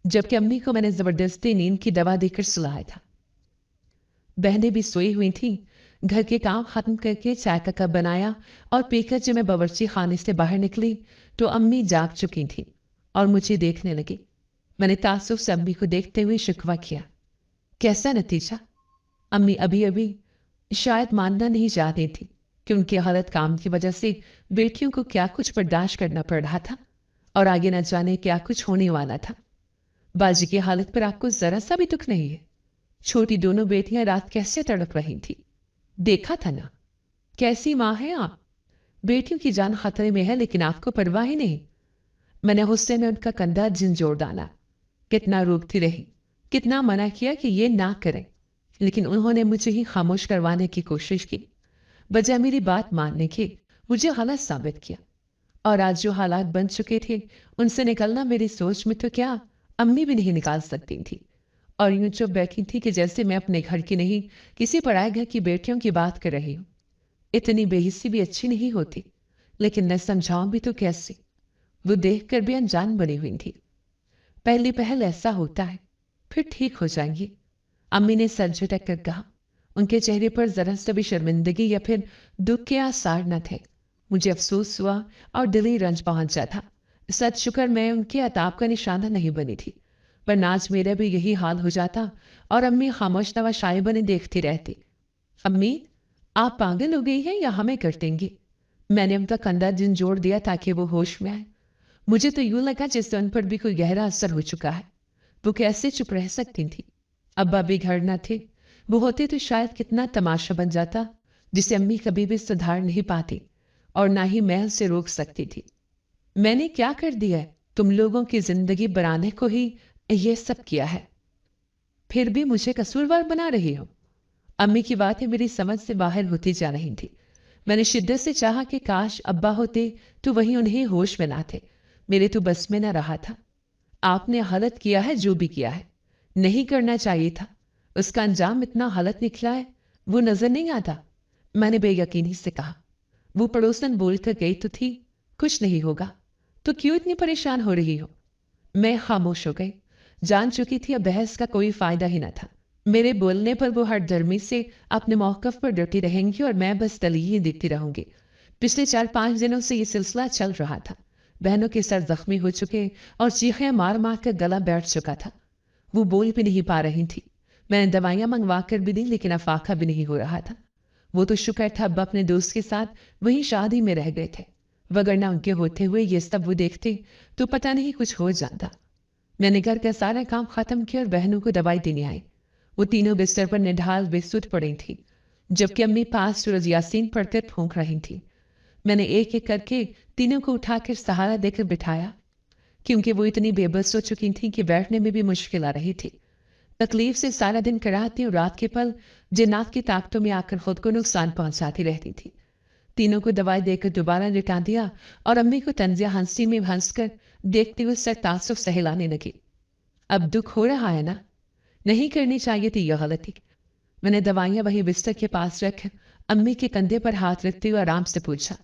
جبکہ امی کو میں نے زبردستی نیند کی دوا دے کر سلایا تھا۔ بہنیں بھی سوئی ہوئی تھیں۔ گھر کے کام ختم کر کے چائے کا کپ بنایا اور پی کر جب میں باورچی خانے سے باہر نکلی تو امی جاگ چکی تھیں اور مجھے دیکھنے لگی۔ میں نے تعصب سے امی کو دیکھتے ہوئے شکوہ کیا۔ کیسا نتیجہ؟ امی ابھی ابھی شاید ماننا نہیں چاہتی تھی کہ ان کے غلط کام کی وجہ سے بیٹیوں کو کیا کچھ برداشت کرنا پڑ رہا تھا اور آگے نہ جانے کیا کچھ ہونے والا تھا۔ باجی کی حالت پر آپ کو ذرا سا بھی دکھ نہیں ہے؟ چھوٹی دونوں بیٹیاں رات کیسے تڑپ رہی تھی، دیکھا تھا نا؟ کیسی ماں ہے آپ؟ بیٹیوں کی جان خطرے میں ہے لیکن آپ کو پرواہ ہی نہیں۔ میں نے غصے میں ان کا کندھا جھنجھوڑ ڈالا۔ کتنا روکتی رہی، کتنا منع کیا کہ یہ نہ کریں، لیکن انہوں نے مجھے ہی خاموش کروانے کی کوشش کی۔ बजाय मेरी बात मानने के मुझे गलत साबित किया। और आज जो हालात बन चुके थे उनसे निकलना मेरी सोच में तो क्या, अम्मी भी नहीं निकाल सकती थी। और यूं चुप बैठी थी कि जैसे मैं अपने घर की नहीं किसी पराए घर की बेटियों की बात कर रही हूं। इतनी बेहिस्सी भी अच्छी नहीं होती, लेकिन न समझाऊं भी तो कैसे। वो देखकर भी अनजान बनी हुई थी। पहली पहल ऐसा होता है, फिर ठीक हो जाएंगी, अम्मी ने सर झटक कर कहा। उनके चेहरे पर जरा सा भी शर्मिंदगी या फिर दुख के आसार न थे। मुझे अफसोस हुआ और दिली रंज पहुंचा था। सच शुक्र मैं उनके अताब का निशाना नहीं बनी थी, वरना आज मेरा भी यही हाल हो जाता और अम्मी खामोश नवाशाई बने देखती रहती। अम्मी, आप पागल हो गई हैं या हमें कर देंगी? मैंने उनका कंधा झंझोड़ दिया ताकि वो होश में आए। मुझे तो यूं लगा जैसे उन पर भी कोई गहरा असर हो चुका है। वो कैसे चुप रह सकती थी? अब्बा भी घर न थे, वो होते तो शायद कितना तमाशा बन जाता जिसे अम्मी कभी भी सुधार नहीं पाती और ना ही मैं उसे रोक सकती थी। मैंने क्या कर दिया है? तुम लोगों की जिंदगी बनाने को ही ये सब किया है, फिर भी मुझे कसूरवार बना रही हो। अम्मी की बातें मेरी समझ से बाहर होती जा रही थी। मैंने शिद्दत से चाहा कि काश अब्बा होते तो वहीं उन्हें होश में ना थे। मेरे तो बस में ना रहा था। आपने गलत किया है जो भी किया है, नहीं करना चाहिए था। उसका अंजाम इतना गलत निकला है, वो नजर नहीं आता, मैंने बेयकीनी से कहा। वो पड़ोसन बोलकर गई तो थी, कुछ नहीं होगा, तो क्यों इतनी परेशान हो रही हो? मैं खामोश हो गई। जान चुकी थी अब बहस का कोई फायदा ही न था। मेरे बोलने पर वो हर दर्मी से अपने मौकफ पर डटी रहेंगी और मैं बस तली ही देखती रहूंगी। पिछले 4-5 दिनों से ये सिलसिला चल रहा था। बहनों के सर जख्मी हो चुके और चीखें मार मार कर गला बैठ चुका था। वो बोल भी नहीं पा रही थी। मैंने दवाइयां मंगवा कर भी दी, लेकिन अफाका भी नहीं हो रहा था। वो तो शुक्र था अब्बा अपने दोस्त के साथ वहीं शादी में रह गए थे, वगरना उनके होते हुए ये सब वो देखते तो पता नहीं कुछ हो जाता। मैंने घर का सारा काम खत्म किया और बहनों को दवाई देने आई। वो तीनों बिस्तर पर निढाल बेसुध पड़ी थी, जबकि अम्मी पास सूरज यासीन पढ़कर फूंक रही थी। मैंने एक एक करके तीनों को उठाकर सहारा देकर बिठाया, क्योंकि वो इतनी बेबस हो चुकी थी कि बैठने में भी मुश्किल आ रही थी। तकलीफ से सारा दिन कराहती और रात के पल जिन्नात की ताकतों में आकर खुद को नुकसान पहुंचाती रहती थी। तीनों को दवाई देकर दोबारा लिटा दिया और अम्मी को तंजिया हंसी में हंसकर देखते हुए सर तासुफ से हिलाने लगी। अब दुख हो रहा है ना? नहीं करनी चाहिए थी यह गलती। मैंने दवाइयां वही बिस्तर के पास रख अम्मी के कंधे पर हाथ रखते हुए आराम से पूछा।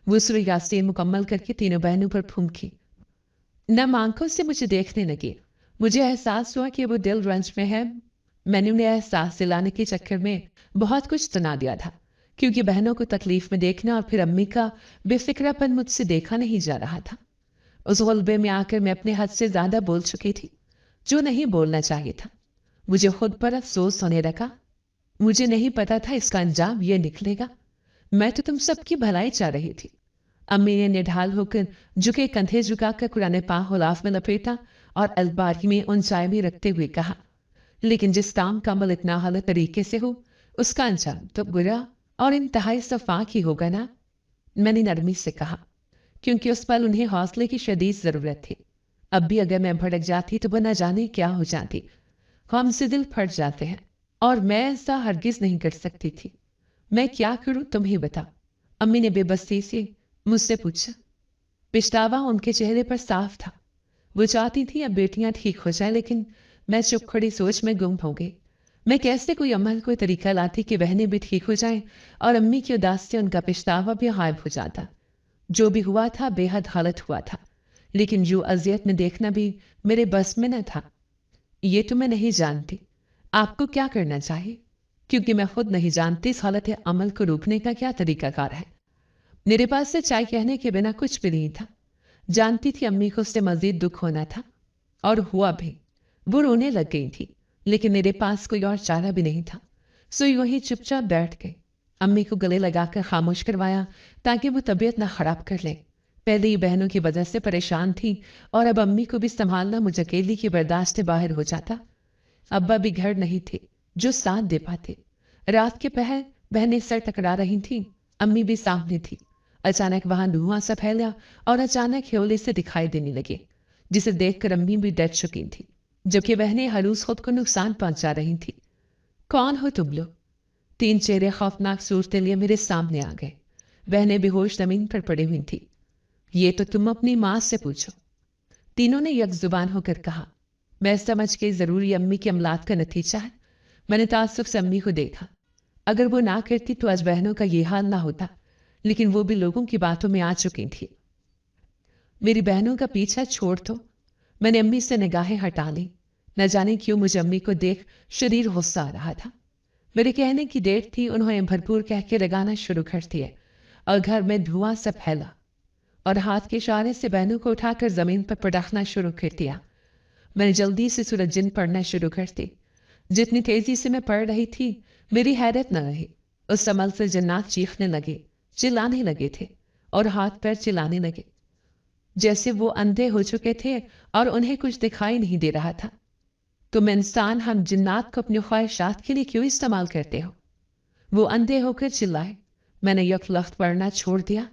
वो सूर्य यासीन मुकम्मल करके तीनों बहनों पर फूंकी। नम आंखों से मुझे देखने लगी। मुझे एहसास हुआ कि वो दिल रंज में है। मैंने उन्हें एहसास दिलाने के चक्कर में बहुत कुछ सुना दिया था, क्योंकि बहनों को तकलीफ में देखना और फिर अम्मी का बेफिक्रापन मुझसे देखा नहीं जा रहा था। उस गलबे में आकर मैं अपने हद से ज्यादा बोल चुकी थी, जो नहीं बोलना चाहिए था। मुझे खुद पर अफसोस होने लगा। मुझे नहीं पता था इसका अंजाम ये निकलेगा। मैं तो तुम सबकी भलाई चाह रही थी। अम्मी ने निढाल होकर झुके कंधे झुकाकर कुरान पाक गुलाफ में लपेटा और अलबारी में ऊंचाई में रखते हुए कहा, लेकिन जिस काम का अमल इतना गलत तरीके से हो, उसका अंजाम तो बुरा और इंतहाई सफाक ही होगा ना? मैंने नरमी से कहा, क्योंकि उस पल उन्हें हौसले की शदीद जरूरत थी। अब भी अगर मैं भड़क जाती तो वो न जाने क्या हो जाती। हमसे दिल फट जाते हैं और मैं ऐसा हरगिज नहीं कर सकती थी। मैं क्या करूं तुम ही बता, अम्मी ने बेबसी से मुझसे पूछा। पिछतावा उनके चेहरे पर साफ था। वो चाहती थी अब बेटियां ठीक हो जाए, लेकिन मैं चुप खड़ी सोच में गुम हो गई। मैं कैसे कोई अमल कोई तरीका लाती कि बहनें भी ठीक हो जाएं और अम्मी की उदास से उनका पिछतावा भी गायब हो जाता। जो भी हुआ था बेहद गलत हुआ था, लेकिन जो अजियत में देखना भी मेरे बस में न था। ये तो मैं नहीं जानती आपको क्या करना चाहिए, क्योंकि मैं खुद नहीं जानती इस हालत अमल को रोकने का क्या तरीकाकार है। मेरे पास से चाय कहने के बिना कुछ भी नहीं था। जानती थी अम्मी को उससे मजीद दुख होना था, और हुआ भी। वो रोने लग गई थी, लेकिन मेरे पास कोई और चारा भी नहीं था। सो यूं ही चुपचाप बैठ गई। अम्मी को गले लगाकर खामोश करवाया ताकि वो तबीयत ना खराब कर ले। पहले ही बहनों की वजह से परेशान थी और अब अम्मी को भी संभालना मुझे अकेली की बर्दाश्त से बाहर हो जाता। अब्बा भी घर नहीं थे जो साथ दे पाते। रात के पहर बहनें सर टकरा रही थीं, अम्मी भी सामने थी। अचानक वहां धुआं सा फैला और अचानक ह्योले से दिखाई देने लगे, जिसे देखकर अम्मी भी डर चुकी थी, जबकि बहनें हरूस खुद को नुकसान पहुंचा रही थी। कौन हो तुम लोग? 3 चेहरे खौफनाक सूरतें लिए मेरे सामने आ गए। बहनें बेहोश जमीन पर पड़ी हुई थी। ये तो तुम अपनी माँ से पूछो, तीनों ने यकजुबान होकर कहा। मैं समझ गई जरूर ये अम्मी की अमलात का नतीजा है। मैंने ताज्जुब से अम्मी को देखा। अगर वो ना करती तो आज बहनों का ये हाल ना होता, लेकिन वो भी लोगों की बातों में आ चुकी थी। मेरी बहनों का पीछा छोड़ दो। मैंने अम्मी से निगाहें हटा ली। न जाने क्यों मुझे अम्मी को देख शरीर गुस्सा आ रहा था। मेरे कहने की देर थी, उन्होंने भरपूर कह के लगाना शुरू कर दिया और घर में धुआं सा फैला और हाथ के इशारे से बहनों को उठाकर जमीन पर पटकना शुरू कर दिया। मैंने जल्दी से सूरज जिन पढ़ना शुरू कर दी। जितनी तेजी से मैं पढ़ रही थी, मेरी हैरत न रही। उस अमल से जन्नात चीखने लगे, चिल्लाने लगे थे और हाथ पैर चिल्लाने लगे, जैसे वो अंधे हो चुके थे और उन्हें कुछ दिखाई नहीं दे रहा था। तुम इंसान हम जिन्नात को अपनी ख्वाहिशात के लिए क्यों इस्तेमाल करते हो? वो अंधे होकर चिल्लाए। मैंने यकलख्त पढ़ना छोड़ दिया।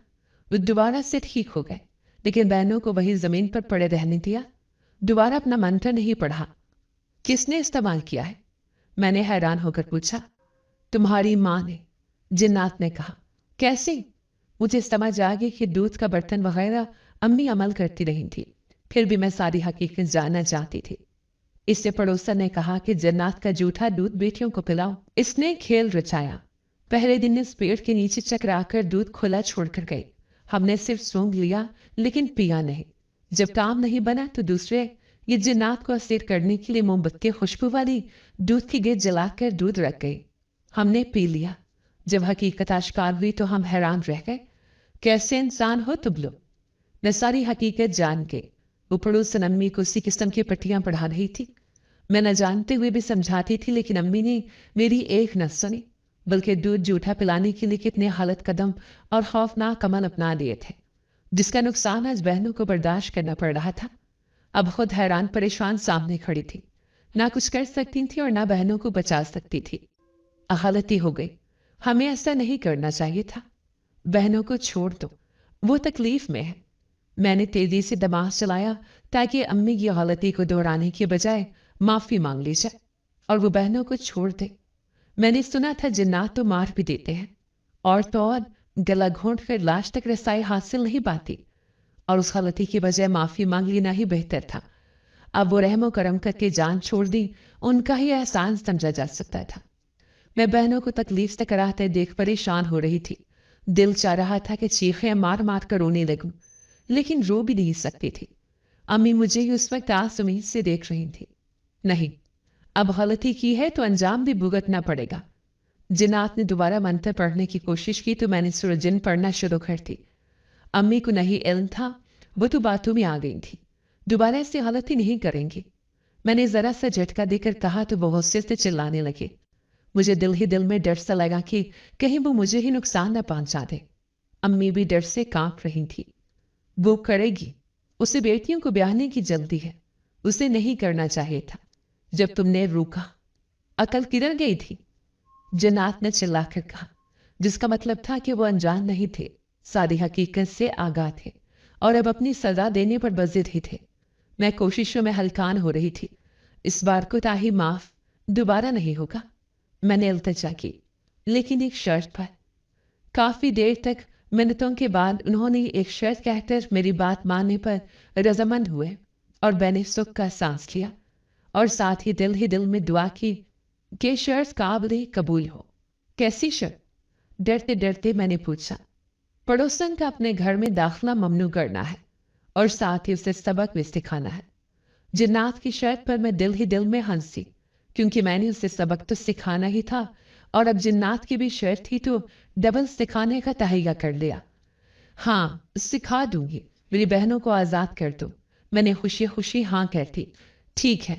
वो दोबारा से ठीक हो गए, लेकिन बहनों को वही जमीन पर पड़े रहने दिया। दोबारा अपना मंत्र नहीं पढ़ा। किसने इस्तेमाल किया है? मैंने हैरान होकर पूछा। तुम्हारी माँ ने, जिन्नात ने कहा। कैसे? मुझे समझ आ गई कि दूध का बर्तन वगैरह अम्मी अमल करती रही थी, फिर भी मैं सारी हकीकत जानना चाहती थी। इससे पड़ोसन ने कहा कि जन्नात का जूठा दूध बेटियों को पिलाओ। इसने खेल रचाया। पहले दिन इस पेड़ के नीचे चकराकर दूध खुला छोड़कर गई। हमने सिर्फ सूंघ लिया, लेकिन पिया नहीं। जब काम नहीं बना तो दूसरे ये जिन्नात को असीर करने के लिए मोमबत्ती खुशबू वाली दूध की गेंद जलाकर दूध रख गई। हमने पी लिया। जब हकीकत आश्कार हुई तो हम हैरान रह गए। कैसे इंसान हो तुम लोग? मैं सारी हकीकत जान के वो पड़ोसन अम्मी को उसी किस्म की पट्टियां पढ़ा रही थी। मैं न जानते हुए भी समझाती थी, लेकिन अम्मी ने मेरी एक न सुनी, बल्कि दूध जूठा पिलाने के लिए कितने हालत कदम और खौफनाक अमल अपना लिए थे, जिसका नुकसान आज बहनों को बर्दाश्त करना पड़ रहा था। अब खुद हैरान परेशान सामने खड़ी थी। ना कुछ कर सकती थी और ना बहनों को बचा सकती थी। गलती हो गई। हमें ऐसा नहीं करना चाहिए था। बहनों को छोड़ दो, वो तकलीफ में है। मैंने तेजी से दिमाग चलाया ताकि अम्मी की गलती को दोहराने के बजाय माफी मांग ली जाए और वो बहनों को छोड़ दे। मैंने सुना था जिन्नात तो मार भी देते हैं, और तो और गला घोंट कर लाश तक रसाई हासिल नहीं पाती, और उस गलती की बजाय माफी मांग लेना ही बेहतर था। अब वो रहमो करम करके जान छोड़ दी, उनका ही एहसान समझा जा सकता था। मैं बहनों को तकलीफ से कराते देख परेशान हो रही थी। दिल चाह रहा था कि चीखें मार मार कर रोने लगूं, लेकिन रो भी नहीं सकती थी। अम्मी मुझे ही उस वक्त आस उम्मीद से देख रही थी। नहीं, अब गलती की है तो अंजाम भी भुगतना पड़ेगा। जिन्नात ने दोबारा मंत्र पढ़ने की कोशिश की तो मैंने सूरज जिन पढ़ना शुरू कर दी। अम्मी को नहीं इल्म था, वो तो बातों में आ गई थी। दोबारा ऐसी गलती नहीं करेंगी। मैंने जरा सा झटका देकर कहा तो वो गुस्से से चिल्लाने लगे। मुझे दिल ही दिल में डर सा लगा कि कहीं वो मुझे ही नुकसान न पहुंचा दे। अम्मी भी डर से कांप रही थी। वो करेगी, उसे बेटियों को ब्याहने की जल्दी है, उसे नहीं करना चाहिए था। जब तुमने रोका, अकल किधर गई थी? जिन्नात ने चिल्लाकर कहा, जिसका मतलब था कि वो अनजान नहीं थे, सारी हकीकत से आगाह थे और अब अपनी सजा देने पर बजिद ही थे। मैं कोशिशों में हलकान हो रही थी। इस बार को ताही माफ, दोबारा नहीं होगा। मैंने इल्तिजा की, लेकिन एक शर्त पर। काफी देर तक मिन्नतों के बाद उन्होंने एक शर्त कहकर मेरी बात मानने पर रजामंद हुए और मैंने सुख का सांस लिया और साथ ही दिल में दुआ की कि शर्त काबिल कबूल हो। कैसी शर्त? डरते डरते मैंने पूछा। पड़ोसन का अपने घर में दाखिला ममनू करना है और साथ ही उसे सबक भी सिखाना है। जिन्नात की शर्त पर मैं दिल में हंसी, क्योंकि मैंने उसे सबक तो सिखाना ही था और अब जिन्नात की भी शर्त थी तो डबल सिखाने का तहैया कर लिया। हाँ, सिखा दूंगी, मेरी बहनों को आज़ाद कर दो। मैंने खुशी खुशी हाँ कहती। ठीक है।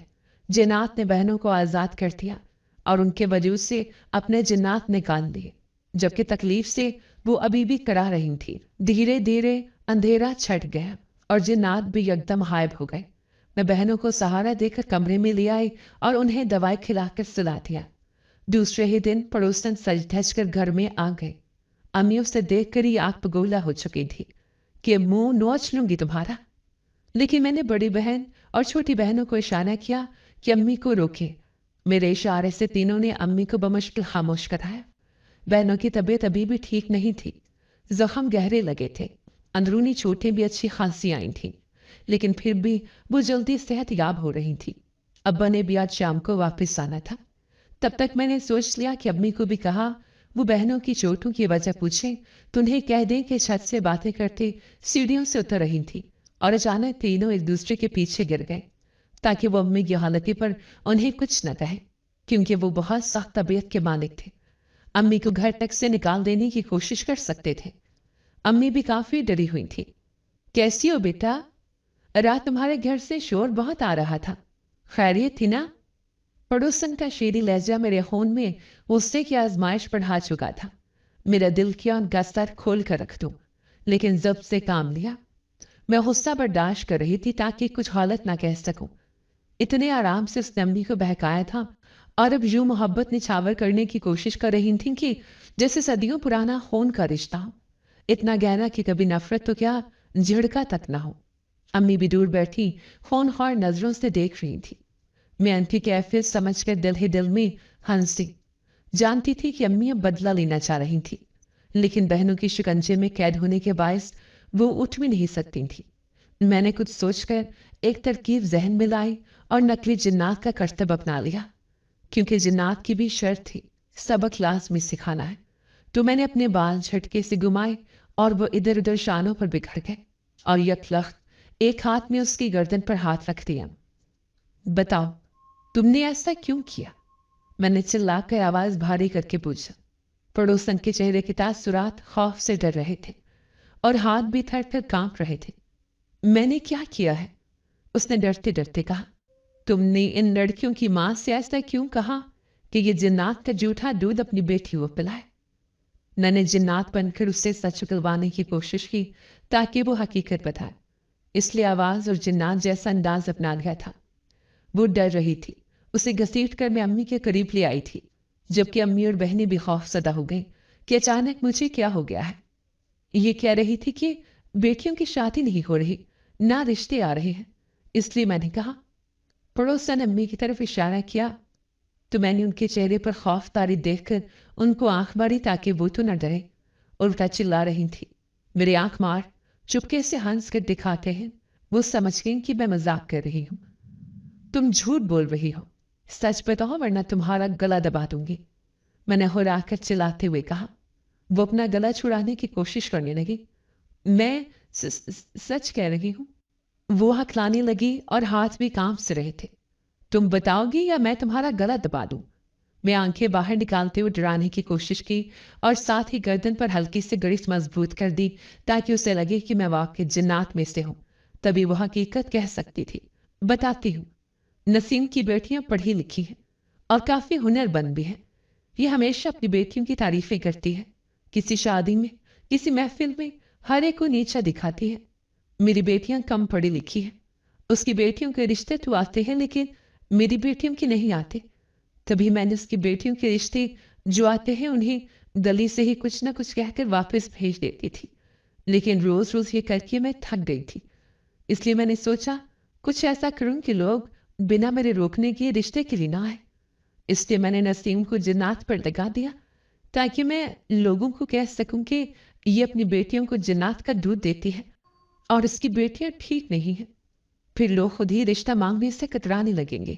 जिन्नात ने बहनों को आज़ाद कर दिया और उनके वजूद से अपने जिन्नात निकाल दिए, जबकि तकलीफ से वो अभी भी करा रही थी। धीरे धीरे अंधेरा छट गया और जिन्नात भी एकदम गायब हो गए। मैं बहनों को सहारा देकर कमरे में ले आई और उन्हें दवाई खिलाकर सुला दिया। दूसरे ही दिन पड़ोसन सज धज कर घर में आ गए। अम्मी उसे देखकर ही आग बगोला हो चुकी थी कि मुंह नोच लूंगी तुम्हारा। लेकिन मैंने बड़ी बहन और छोटी बहनों को इशारा किया कि अम्मी को रोके। मेरे इशारे से तीनों ने अम्मी को बमुश्किल खामोश कराया। बहनों की तबीयत अभी भी ठीक नहीं थी। जख्म गहरे लगे थे, अंदरूनी चोटें भी अच्छी खासी आई थीं, लेकिन फिर भी वो जल्दी सेहतयाब हो रही थी। अब्बा ने भी आज शाम को वापस आना था। तब तक मैंने सोच लिया कि अम्मी को भी कहा वो बहनों की चोटों की वजह पूछे तो उन्हें कह दें कि छत से बातें करते सीढ़ियों से उतर रही थी और अचानक तीनों एक दूसरे के पीछे गिर गए, ताकि वो अम्मी की हालती पर उन्हें कुछ न कहे, क्योंकि वो बहुत सख्त तबीयत के मालिक थे। अम्मी को घर तक से निकाल देने की कोशिश कर सकते थे। अम्मी भी काफी डरी हुई थी। कैसी हो बेटा? रात तुम्हारे घर से शोर बहुत आ रहा था, खैरियत थी ना? पड़ोसन का शेरी लहजा मेरे खून में गुस्से की आजमाइश बढ़ा चुका था। मेरा दिल किया उनका सर खोल कर रख दूं, लेकिन जब से काम लिया। मैं गुस्सा बर्दाश्त कर रही थी ताकि कुछ हालत ना कह सकूं। इतने आराम से उसने अम्मी को बहकाया था और अब यूं मोहब्बत निछावर करने की कोशिश कर रही थी कि जैसे सदियों पुराना खून का रिश्ता हो, इतना गहरा कि कभी नफरत तो क्या झिड़का तक ना हो। अम्मी भी दूर बैठी खूनख्वार नजरों से देख रही थी। मैं उनकी कैफियत समझकर दिल ही दिल में हंसी। जानती थी कि अम्मी अब बदला लेना चाह रही थी, लेकिन बहनों की शिकंजे में कैद होने के बायस वो उठ भी नहीं सकती थी। मैंने कुछ सोचकर एक तरकीब जहन में लाई और नकली जिन्नात का करतब अपना लिया, क्योंकि जिन्नात की भी शर्त थी सबक लाजमी सिखाना है। तो मैंने अपने बाल झटके से घुमाए और वो इधर उधर शानों पर बिखर गए और यकलख्त एक हाथ में उसकी गर्दन पर हाथ रख दिया। बताओ, तुमने ऐसा क्यों किया? मैंने चिल्लाकर आवाज भारी करके पूछा। पड़ोसन के चेहरे के तासुरात खौफ से डर रहे थे और हाथ भी थर थर कांप रहे थे। मैंने क्या किया है? उसने डरते डरते कहा। तुमने इन लड़कियों की मां से ऐसा क्यों कहा कि ये जिन्नात का जूठा दूध अपनी बेटी को पिलाए? मैंने जिन्नात बनकर उससे सच उगलवाने की कोशिश की ताकि वो हकीकत बताए, इसलिए आवाज और जिन्नात जैसा अंदाज अपना लिया था। वो डर रही थी। उसे घसीट कर मैं अम्मी के करीब ले आई थी, जबकि अम्मी और बहनें भी खौफजदा हो गईं कि अचानक मुझे क्या हो गया है। ये कह रही थी कि बेटियों की शादी नहीं हो रही, ना रिश्ते आ रहे हैं। इसलिए मैंने कहा। पड़ोसन ने अम्मी की तरफ इशारा किया तो मैंने उनके चेहरे पर खौफ तारी देखकर उनको आंख मारी ताकि वो तो न डरे। उल्टा चिल्ला रही थी, मेरी आंख मार, चुपके से हंस कर दिखाते हैं। वो समझ गई कि मैं मजाक कर रही हूं। तुम झूठ बोल रही हो, सच बताओ वरना तुम्हारा गला दबा दूंगी, मैंने हुर्राकर चिल्लाते हुए कहा। वो अपना गला छुड़ाने की कोशिश करने लगी। मैं सच कह रही हूं। वो हकलाने लगी और हाथ भी कांप से रहे थे। तुम बताओगी या मैं तुम्हारा गला दबा दूं? मैं आंखें बाहर निकालते हुए डराने की कोशिश की और साथ ही गर्दन पर हल्की से गरिश मजबूत कर दी ताकि उसे लगे कि मैं वाकई जिन्नात में से हूं। तभी वो हकीकत कह सकती थी। बताती हूं। नसीम की बेटियां पढ़ी लिखी हैं और काफी हुनरमंद भी हैं। ये हमेशा अपनी बेटियों की तारीफें करती है। किसी शादी में, किसी महफिल में हर एक को नीचा दिखाती है। मेरी बेटियां कम पढ़ी लिखी हैं। उसकी बेटियों के रिश्ते तो आते हैं, लेकिन मेरी बेटियों के नहीं आते। तभी मैंने उसकी बेटियों के रिश्ते जो आते हैं उन्हें गली से ही कुछ ना कुछ कहकर वापस भेज देती थी। लेकिन रोज रोज ये करके मैं थक गई थी। इसलिए मैंने सोचा कुछ ऐसा करूं कि लोग बिना मेरे रोकने के रिश्ते के लिए ना आए। इसलिए मैंने नसीम को जिन्नात पर लगा दिया ताकि मैं लोगों को कह सकूं कि ये अपनी बेटियों को जिन्नात का दूध देती है और इसकी बेटियां ठीक नहीं है। फिर लोग खुद ही रिश्ता मांगने से कतराने लगेंगे।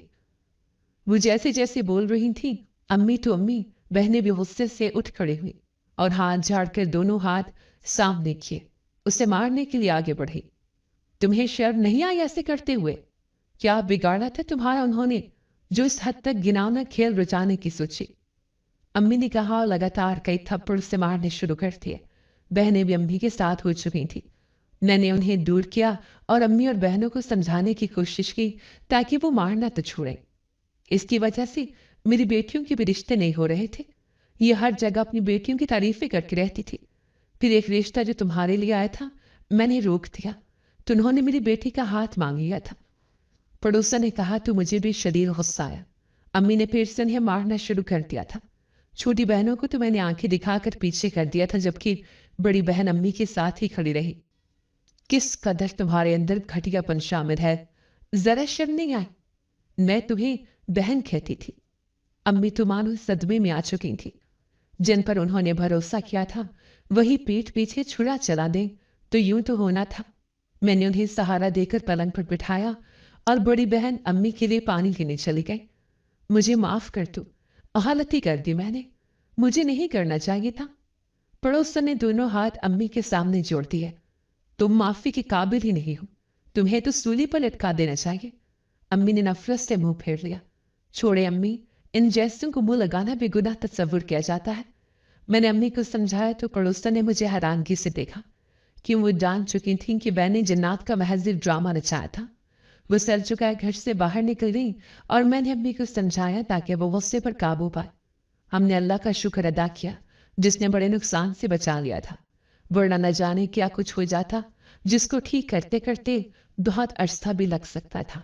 वो जैसे जैसे बोल रही थी, अम्मी तो अम्मी, बहनें भी गुस्से से उठ खड़ी हुई और हाथ झाड़कर दोनों हाथ सामने किए उसे मारने के लिए आगे बढ़ी। तुम्हें शर्म नहीं आई ऐसे करते हुए? क्या बिगाड़ा था तुम्हारा उन्होंने जो इस हद तक घिनौना खेल रचाने की सोची? अम्मी ने कहा और लगातार कई थप्पड़ से मारने शुरू कर दिए। बहनें भी अम्मी के साथ हो चुकी थी। मैंने उन्हें दूर किया और अम्मी और बहनों को समझाने की कोशिश की ताकि वो मारना तो छोड़े। इसकी वजह से मेरी बेटियों के भी रिश्ते नहीं हो रहे थे। ये हर जगह अपनी बेटियों की तारीफें करके रहती थी। फिर एक रिश्ता जो तुम्हारे लिए आया था, मैंने रोक दिया तो उन्होंने मेरी बेटी का हाथ मांग लिया था। पड़ोसन ने कहा तो मुझे भी शदीद गुस्सा आया। अम्मी ने फिर से उन्हें मारना शुरू कर दिया था। छोटी बहनों को तो मैंने आंखें दिखाकर पीछे कर दिया था, जबकि बड़ी बहन अम्मी के साथ ही खड़ी रही। किस कदर तुम्हारे अंदर घटियापन शामिल है, जरा शर्म नहीं आई? मैं तुम्हें बहन कहती थी। अम्मी तो मानो सदमे में आ चुकी थी। जिन पर उन्होंने भरोसा किया था वही पीठ पीछे छुरा चला दें तो यूं तो होना था। मैंने उन्हें सहारा देकर पलंग पर बिठाया और बड़ी बहन अम्मी के लिए पानी लेने चली गई। मुझे माफ कर दो, गलती कर दी मैंने, मुझे नहीं करना चाहिए था। पड़ोसन ने दोनों हाथ अम्मी के सामने जोड़ दिए। तुम माफी के काबिल ही नहीं हो, तुम्हें तो सूली पर लटका देना चाहिए। अम्मी ने नफरत से मुंह फेर लिया। छोड़े अम्मी, इन जैसों को मुंह लगाना भी गुनाह तस्वुर किया जाता है। मैंने अम्मी को समझाया तो पड़ोसन ने मुझे हैरानगी से देखा कि वो जान चुकी थी कि मैंने जन्नत का महज ड्रामा रचाया था। वो सर झुकाए घर से बाहर निकल गई और मैंने अम्मी को समझाया ताकि वो गुस्से पर काबू पाए। हमने अल्लाह का शुक्र अदा किया जिसने बड़े नुकसान से बचा लिया था, वरना न जाने क्या कुछ हो जाता जिसको ठीक करते करते बहुत अरसा भी लग सकता था।